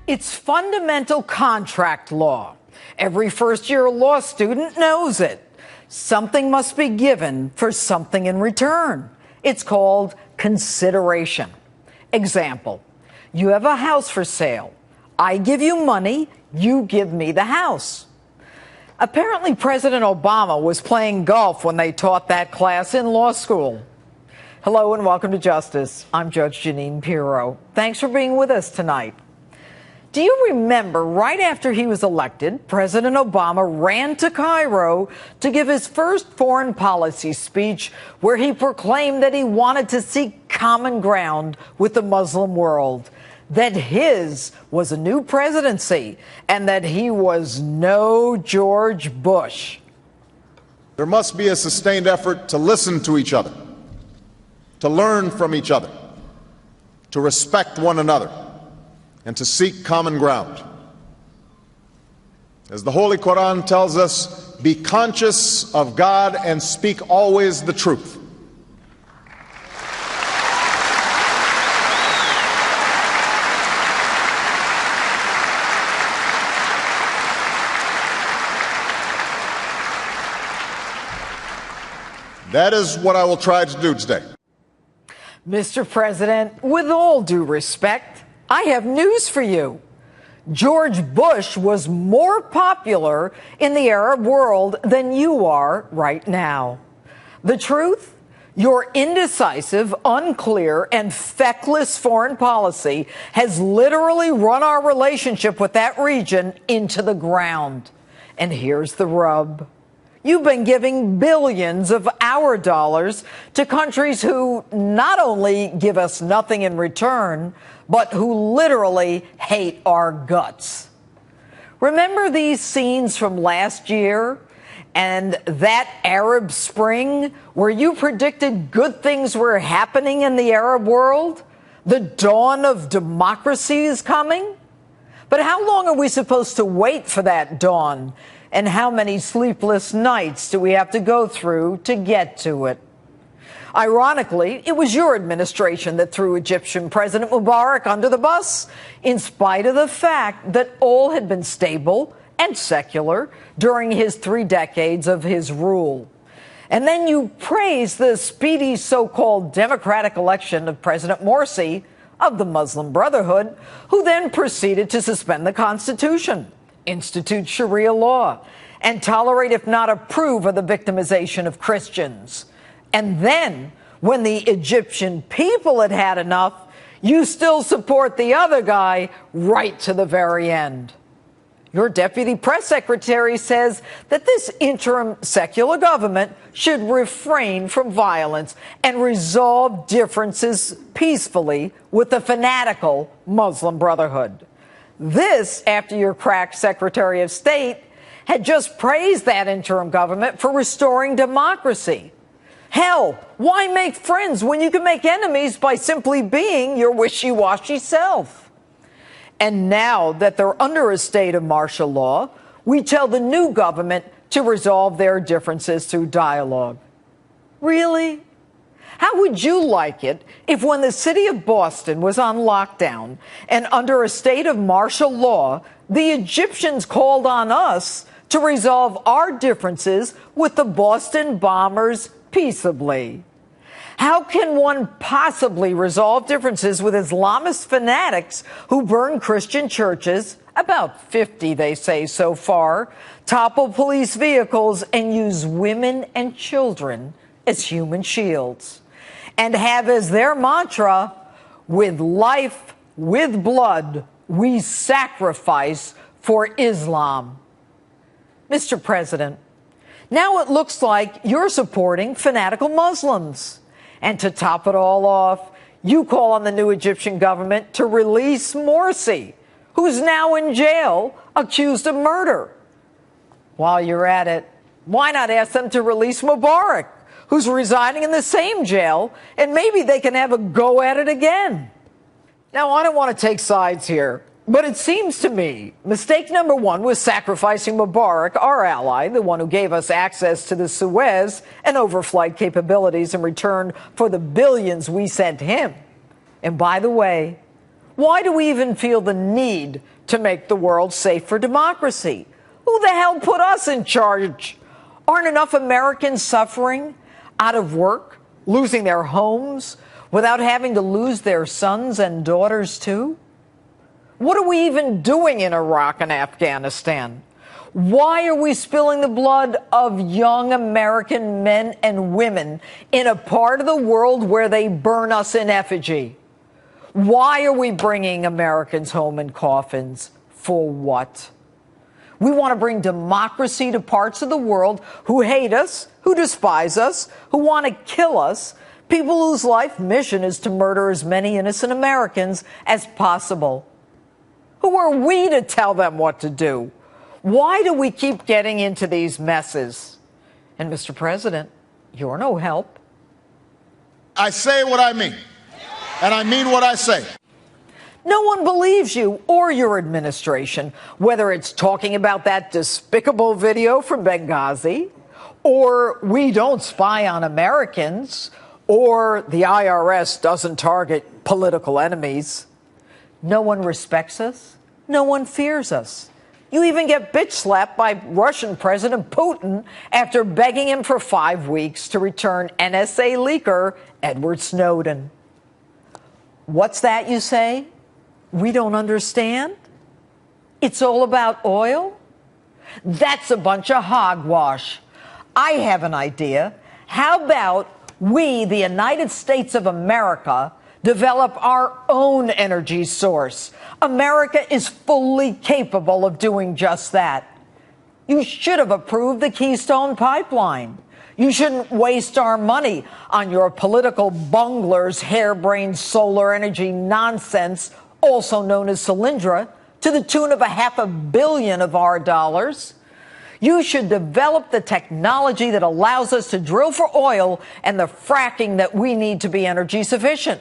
It's fundamental contract law. Every first-year law student knows it. Something must be given for something in return. It's called consideration. Example, you have a house for sale. I give you money, you give me the house. Apparently, President Obama was playing golf when they taught that class in law school. Hello and welcome to Justice. I'm Judge Jeanine Pirro. Thanks for being with us tonight. Do you remember right after he was elected, President Obama ran to Cairo to give his first foreign policy speech where he proclaimed that he wanted to seek common ground with the Muslim world, that his was a new presidency, and that he was no George Bush. There must be a sustained effort to listen to each other, to learn from each other, to respect one another, and to seek common ground. As the Holy Quran tells us, be conscious of God and speak always the truth. That is what I will try to do today. Mr. President, with all due respect, I have news for you. George Bush was more popular in the Arab world than you are right now. The truth? Your indecisive, unclear, and feckless foreign policy has literally run our relationship with that region into the ground. And here's the rub. You've been giving billions of our dollars to countries who not only give us nothing in return, but who literally hate our guts. Remember these scenes from last year and that Arab Spring where you predicted good things were happening in the Arab world? The dawn of democracy is coming? But how long are we supposed to wait for that dawn? And how many sleepless nights do we have to go through to get to it? Ironically, it was your administration that threw Egyptian President Mubarak under the bus, in spite of the fact that all had been stable and secular during his 3 decades of his rule. And then you praised the speedy so-called democratic election of President Morsi of the Muslim Brotherhood, who then proceeded to suspend the Constitution, institute Sharia law, and tolerate, if not approve, of the victimization of Christians. And then, when the Egyptian people had had enough, you still support the other guy right to the very end. Your deputy press secretary says that this interim secular government should refrain from violence and resolve differences peacefully with the fanatical Muslim Brotherhood. This after your crack Secretary of State had just praised that interim government for restoring democracy. Hell, why make friends when you can make enemies by simply being your wishy-washy self? And now that they're under a state of martial law, we tell the new government to resolve their differences through dialogue. Really? How would you like it if when the city of Boston was on lockdown and under a state of martial law, the Egyptians called on us to resolve our differences with the Boston bombers peaceably? How can one possibly resolve differences with Islamist fanatics who burn Christian churches, about 50 they say so far, topple police vehicles and use women and children as human shields, and have as their mantra, with life, with blood, we sacrifice for Islam? Mr. President, now it looks like you're supporting fanatical Muslims. And to top it all off, you call on the new Egyptian government to release Morsi, who's now in jail, accused of murder. While you're at it, why not ask them to release Mubarak, who's residing in the same jail, and maybe they can have a go at it again? Now, I don't want to take sides here, but it seems to me mistake number one was sacrificing Mubarak, our ally, the one who gave us access to the Suez and overflight capabilities in return for the billions we sent him. And by the way, Why do we even feel the need to make the world safe for democracy? Who the hell put us in charge? Aren't enough Americans suffering, out of work, losing their homes, without having to lose their sons and daughters too? What are we even doing in Iraq and Afghanistan? Why are we spilling the blood of young American men and women in a part of the world where they burn us in effigy? Why are we bringing Americans home in coffins? For what? We want to bring democracy to parts of the world who hate us, who despise us, who want to kill us, people whose life mission is to murder as many innocent Americans as possible. Who are we to tell them what to do? Why do we keep getting into these messes? And, Mr. President, you're no help. I say what I mean, and I mean what I say. No one believes you or your administration, whether it's talking about that despicable video from Benghazi, or we don't spy on Americans, or the IRS doesn't target political enemies. No one respects us. No one fears us. You even get bitch slapped by Russian President Putin after begging him for 5 weeks to return NSA leaker Edward Snowden. What's that, you say? We don't understand? It's all about oil? That's a bunch of hogwash. I have an idea. How about we, the United States of America, develop our own energy source? America is fully capable of doing just that. You should have approved the Keystone Pipeline. You shouldn't waste our money on your political bunglers' harebrained solar energy nonsense, also known as Solyndra, to the tune of $500 million of our dollars. You should develop the technology that allows us to drill for oil and the fracking that we need to be energy sufficient.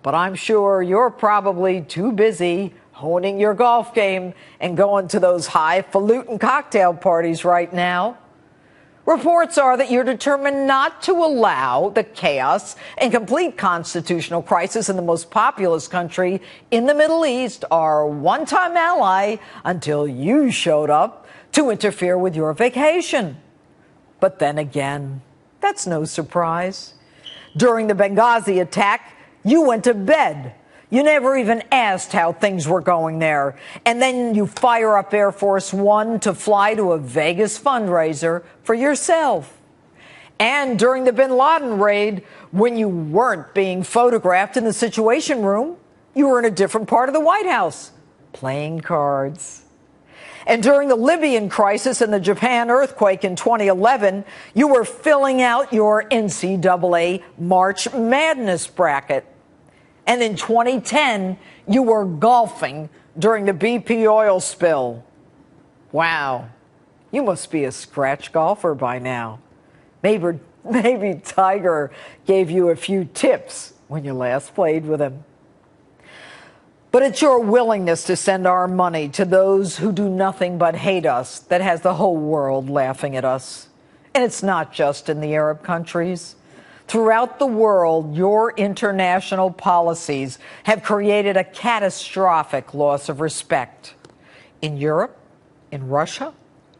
But I'm sure you're probably too busy honing your golf game and going to those highfalutin cocktail parties right now. Reports are that you're determined not to allow the chaos and complete constitutional crisis in the most populous country in the Middle East, our one-time ally, until you showed up to interfere with your vacation. But then again, that's no surprise. During the Benghazi attack, you went to bed. You never even asked how things were going there. And then you fire up Air Force One to fly to a Vegas fundraiser for yourself. And during the bin Laden raid, when you weren't being photographed in the Situation Room, you were in a different part of the White House, playing cards. And during the Libyan crisis and the Japan earthquake in 2011, you were filling out your NCAA March Madness bracket. And in 2010, you were golfing during the BP oil spill. Wow, you must be a scratch golfer by now. Maybe Tiger gave you a few tips when you last played with him. But it's your willingness to send our money to those who do nothing but hate us that has the whole world laughing at us. And it's not just in the Arab countries. Throughout the world, your international policies have created a catastrophic loss of respect. In Europe, in Russia,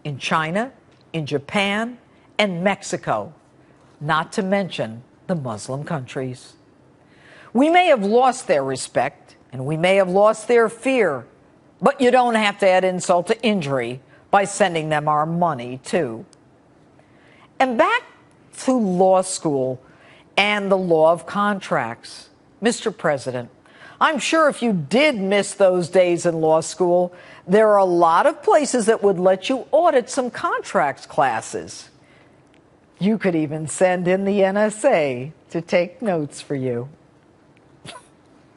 in China, in Japan, and Mexico, not to mention the Muslim countries. We may have lost their respect, and we may have lost their fear, but you don't have to add insult to injury by sending them our money, too. And back to law school and the law of contracts. Mr. President, I'm sure if you did miss those days in law school, there are a lot of places that would let you audit some contracts classes. You could even send in the NSA to take notes for you.